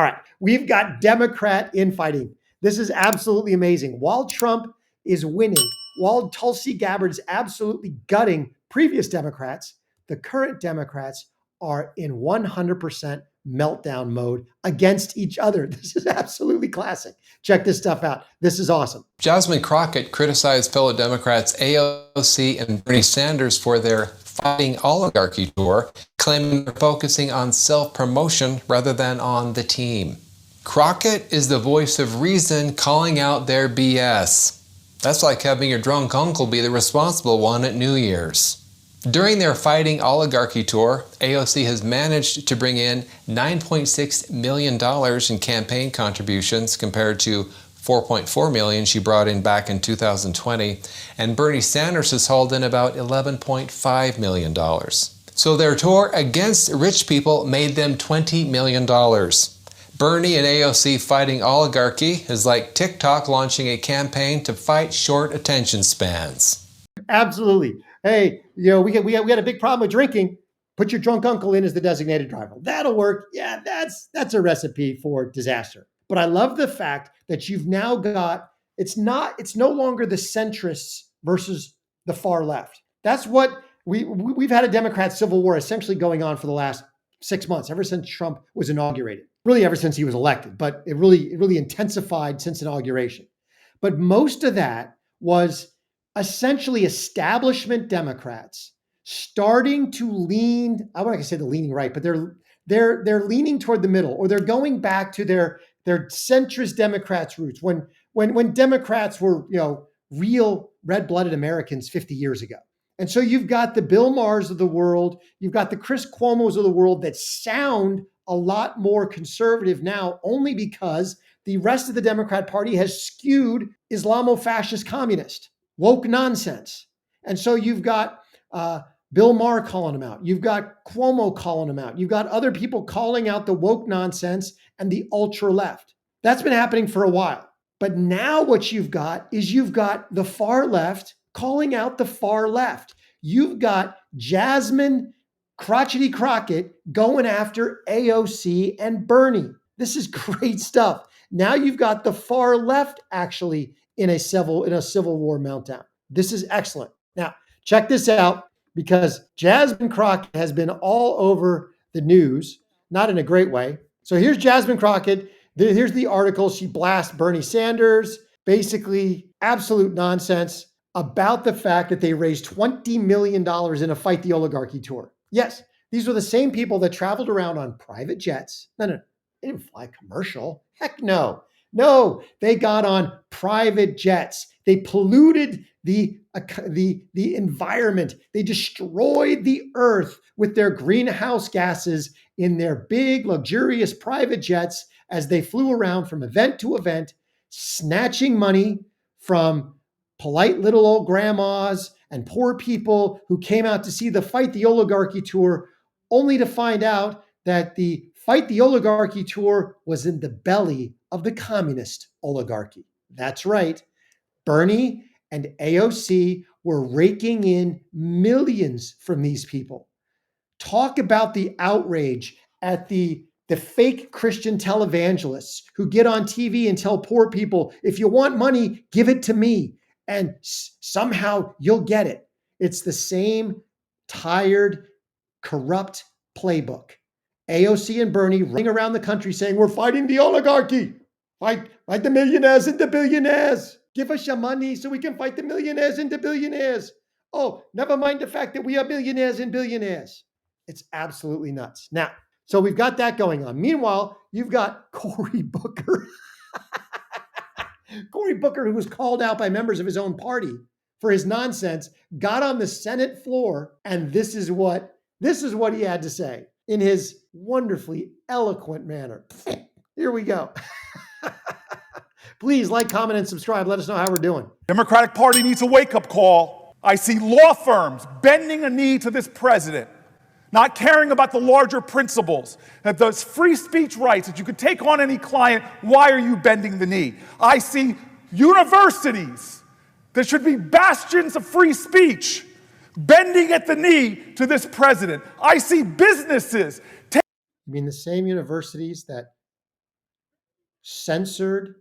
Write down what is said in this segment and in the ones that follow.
All right, we've got Democrat infighting. This is absolutely amazing. While Trump is winning, while Tulsi Gabbard's absolutely gutting previous Democrats, the current Democrats are in 100% meltdown mode against each other. This is absolutely classic. Check this stuff out. This is awesome. Jasmine Crockett criticized fellow Democrats AOC and Bernie Sanders for their Fighting Oligarchy tour, claiming they're focusing on self-promotion rather than on the team. Crockett is the voice of reason calling out their BS. That's like having your drunk uncle be the responsible one at New Year's. During their Fighting Oligarchy tour, AOC has managed to bring in $9.6 million in campaign contributions compared to $4.4 million she brought in back in 2020, and Bernie Sanders has hauled in about $11.5 million. So their tour against rich people made them $20 million. Bernie and AOC Fighting Oligarchy is like TikTok launching a campaign to fight short attention spans. Absolutely. Hey, we had a big problem with drinking. Put your drunk uncle in as the designated driver. That'll work. Yeah, that's a recipe for disaster. But I love the fact that you've now got, it's no longer the centrists versus the far left. That's what we've had, a Democrat civil war essentially going on for the last 6 months, ever since Trump was inaugurated, really ever since he was elected, but it really intensified since inauguration. But most of that was essentially establishment Democrats starting to lean, I wouldn't say the leaning right, but they're leaning toward the middle, or they're going back to their centrist Democrats roots when Democrats were, real red-blooded Americans 50 years ago. And so you've got the Bill Maher's of the world, you've got the Chris Cuomo's of the world that sound a lot more conservative now, only because the rest of the Democrat Party has skewed Islamo-fascist communist, woke nonsense. And so you've got Bill Maher calling them out. You've got Cuomo calling them out. You've got other people calling out the woke nonsense and the ultra left. That's been happening for a while. But now what you've got is you've got the far left calling out the far left. You've got Jasmine Crotchety Crockett going after AOC and Bernie. This is great stuff. Now you've got the far left actually in a civil war meltdown. This is excellent. Now, check this out, because Jasmine Crockett has been all over the news, not in a great way. So here's Jasmine Crockett. Here's the article. She blasts Bernie Sanders, basically absolute nonsense about the fact that they raised $20 million in a Fight the Oligarchy tour. Yes, these were the same people that traveled around on private jets. No, they didn't fly commercial. Heck no. No, they got on private jets. They polluted the environment. They destroyed the earth with their greenhouse gases in their big, luxurious private jets as they flew around from event to event, snatching money from polite little old grandmas and poor people who came out to see the Fight the Oligarchy tour, only to find out that the Fight the Oligarchy tour was in the belly of the communist oligarchy. That's right. Bernie and AOC were raking in millions from these people. Talk about the outrage at the fake Christian televangelists who get on TV and tell poor people, if you want money, give it to me, and somehow you'll get it. It's the same tired, corrupt playbook. AOC and Bernie running around the country saying, we're fighting the oligarchy. Fight the millionaires and the billionaires. Give us your money so we can fight the millionaires and the billionaires. Oh, never mind the fact that we are millionaires and billionaires. It's absolutely nuts. Now, so we've got that going on. Meanwhile, you've got Cory Booker. Cory Booker, who was called out by members of his own party for his nonsense, got on the Senate floor, and this is what he had to say in his wonderfully eloquent manner. Here we go. Please like, comment, and subscribe. Let us know how we're doing. Democratic Party needs a wake-up call. I see law firms bending a knee to this president, not caring about the larger principles, that those free speech rights, that you could take on any client. Why are you bending the knee? I see universities that should be bastions of free speech bending at the knee to this president. I see businesses. You mean the same universities that censored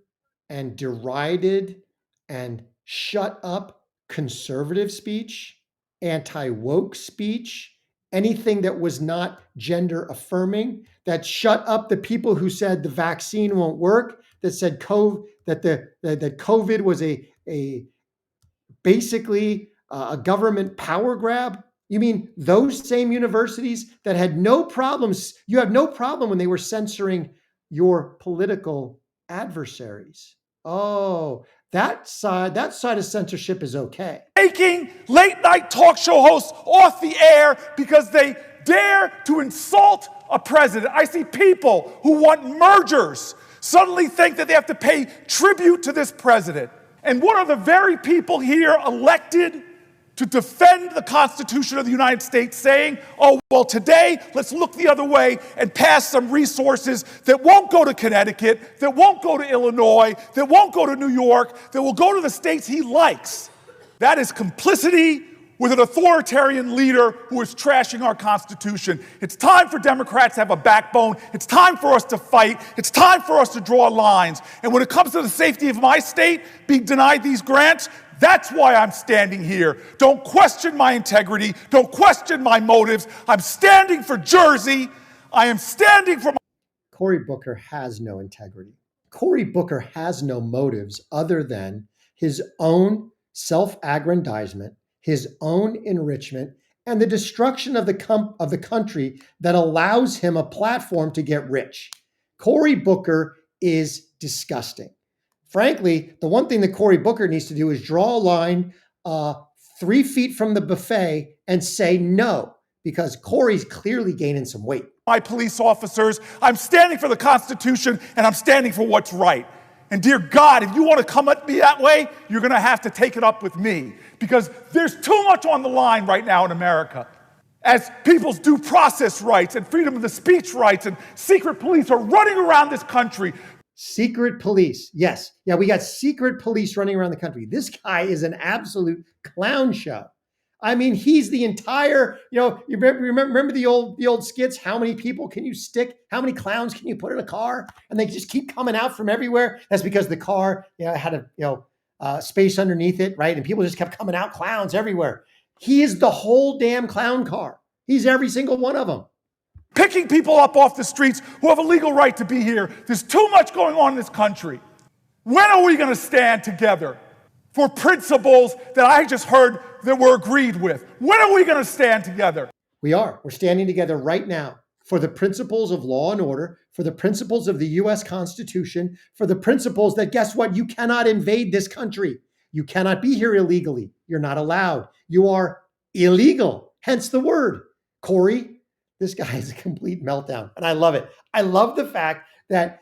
and derided and shut up conservative speech, anti-woke speech, anything that was not gender affirming, that shut up the people who said the vaccine won't work, that said that COVID was a basically a government power grab. You mean those same universities that had no problems, you have no problem when they were censoring your political adversaries. Oh, that side of censorship is okay. Taking late night talk show hosts off the air because they dare to insult a president. I see people who want mergers suddenly think that they have to pay tribute to this president. And what are the very people here elected to defend the Constitution of the United States saying, oh, well, today, let's look the other way and pass some resources that won't go to Connecticut, that won't go to Illinois, that won't go to New York, that will go to the states he likes. That is complicity with an authoritarian leader who is trashing our Constitution. It's time for Democrats to have a backbone. It's time for us to fight. It's time for us to draw lines. And when it comes to the safety of my state being denied these grants, that's why I'm standing here. Don't question my integrity. Don't question my motives. I'm standing for Jersey. I am standing for my... Cory Booker has no integrity. Cory Booker has no motives other than his own self-aggrandizement, his own enrichment, and the destruction of the country that allows him a platform to get rich. Cory Booker is disgusting. Frankly, the one thing that Cory Booker needs to do is draw a line 3 feet from the buffet and say no, because Cory's clearly gaining some weight. My police officers, I'm standing for the Constitution, and I'm standing for what's right. And dear God, if you want to come at me that way, you're going to have to take it up with me, because there's too much on the line right now in America. As people's due process rights and freedom of the speech rights and secret police are running around this country. Secret police. Yes. Yeah, we got secret police running around the country. This guy is an absolute clown show. I mean, he's the entire, you remember the old skits? How many people can you stick? How many clowns can you put in a car? And they just keep coming out from everywhere. That's because the car, had a space underneath it, right? And people just kept coming out, clowns everywhere. He is the whole damn clown car. He's every single one of them. Picking people up off the streets who have a legal right to be here. There's too much going on in this country. When are we going to stand together for principles that I just heard that were agreed with? When are we going to stand together? We are. We're standing together right now for the principles of law and order, for the principles of the U.S. Constitution, for the principles that, guess what? You cannot invade this country. You cannot be here illegally. You're not allowed. You are illegal. Hence the word. Cory, this guy is a complete meltdown. And I love it. I love the fact that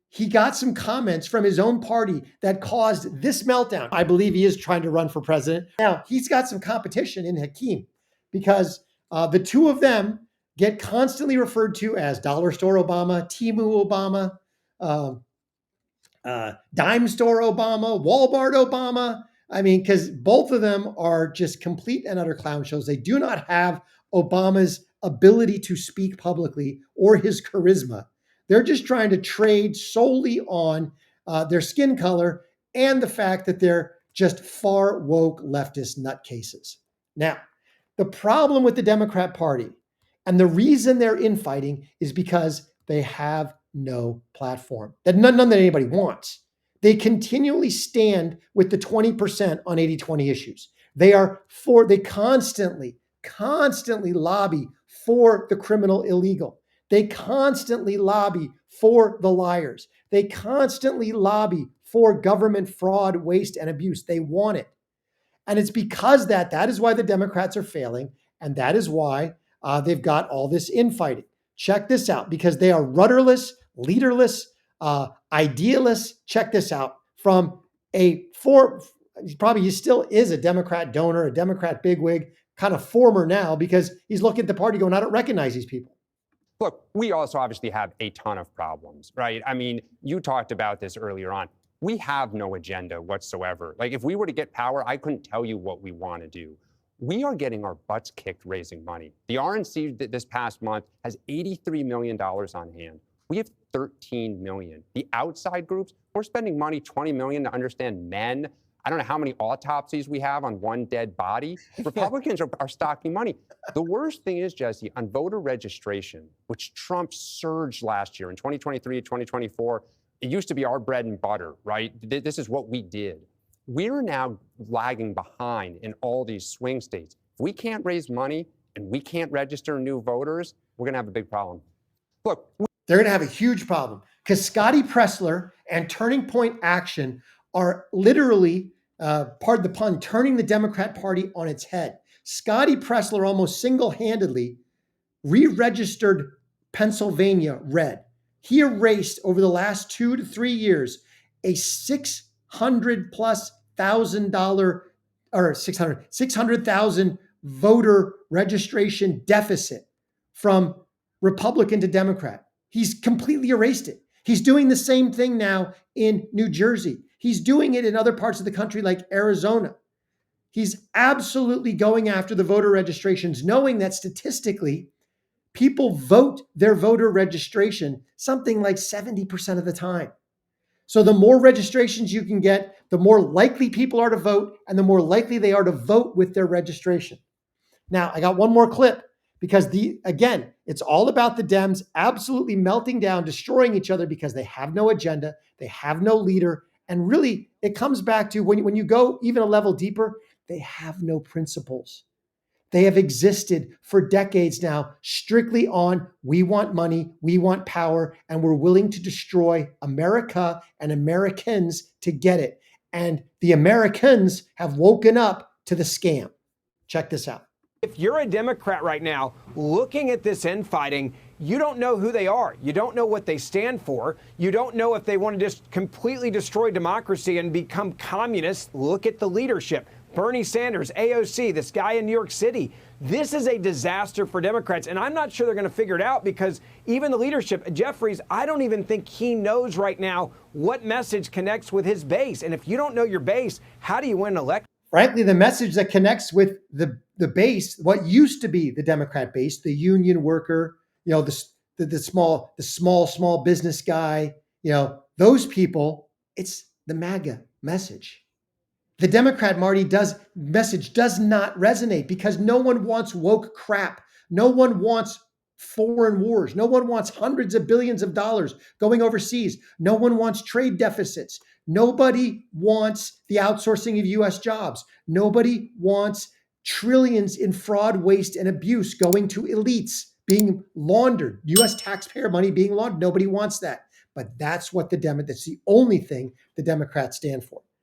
he got some comments from his own party that caused this meltdown. I believe he is trying to run for president. Now, he's got some competition in Hakeem, because the two of them get constantly referred to as Dollar Store Obama, Temu Obama, Dime Store Obama, Walmart Obama. I mean, because both of them are just complete and utter clown shows. They do not have Obama's ability to speak publicly or his charisma. They're just trying to trade solely on their skin color and the fact that they're just far woke leftist nutcases. Now, the problem with the Democrat Party and the reason they're infighting is because they have no platform, that none that anybody wants. They continually stand with the 20% on 80-20 issues. They constantly lobby for the criminal illegal. They constantly lobby for the liars. They constantly lobby for government fraud, waste, and abuse. They want it. And it's because that is why the Democrats are failing. And that is why they've got all this infighting. Check this out, because they are rudderless, leaderless, idealists. Check this out. From he still is a Democrat donor, a Democrat bigwig, kind of former now, because he's looking at the party going, I don't recognize these people. Look, we also obviously have a ton of problems, right? I mean, you talked about this earlier on. We have no agenda whatsoever. Like, if we were to get power, I couldn't tell you what we want to do. We are getting our butts kicked raising money. The RNC this past month has $83 million on hand. We have 13 million. The outside groups, we're spending money, 20 million to understand men. I don't know how many autopsies we have on one dead body. Republicans are stocking money. The worst thing is, Jesse, on voter registration, which Trump surged last year in 2023, 2024, it used to be our bread and butter, right? This is what we did. We're now lagging behind in all these swing states. If we can't raise money and we can't register new voters, we're going to have a big problem. Look, they're going to have a huge problem because Scotty Pressler and Turning Point Action are literally, pardon the pun, turning the Democrat Party on its head. Scotty Pressler almost single-handedly re-registered Pennsylvania red. He erased over the last 2 to 3 years a $600,000 or 600,000 voter registration deficit from Republican to Democrat. He's completely erased it. He's doing the same thing now in New Jersey. He's doing it in other parts of the country like Arizona. He's absolutely going after the voter registrations, knowing that statistically, people vote their voter registration something like 70% of the time. So the more registrations you can get, the more likely people are to vote, and the more likely they are to vote with their registration. Now, I got one more clip because again, it's all about the Dems absolutely melting down, destroying each other because they have no agenda, they have no leader, and really it comes back to when you go even a level deeper, they have no principles. They have existed for decades now, strictly on we want money, we want power, and we're willing to destroy America and Americans to get it. And the Americans have woken up to the scam. Check this out. If you're a Democrat right now looking at this infighting, you don't know who they are. You don't know what they stand for. You don't know if they want to just completely destroy democracy and become communists. Look at the leadership. Bernie Sanders, AOC, this guy in New York City. This is a disaster for Democrats, and I'm not sure they're going to figure it out because even the leadership, Jeffries, I don't even think he knows right now what message connects with his base. And if you don't know your base, how do you win an election? Frankly, the message that connects with the base, what used to be the Democrat base, the union worker, the small business guy, those people, it's the MAGA message. The Democrat message does not resonate because no one wants woke crap. No one wants foreign wars. No one wants hundreds of billions of dollars going overseas. No one wants trade deficits. Nobody wants the outsourcing of U.S. jobs. Nobody wants trillions in fraud, waste, and abuse going to elites, being laundered, U.S. taxpayer money being laundered. Nobody wants that. But that's the only thing the Democrats stand for.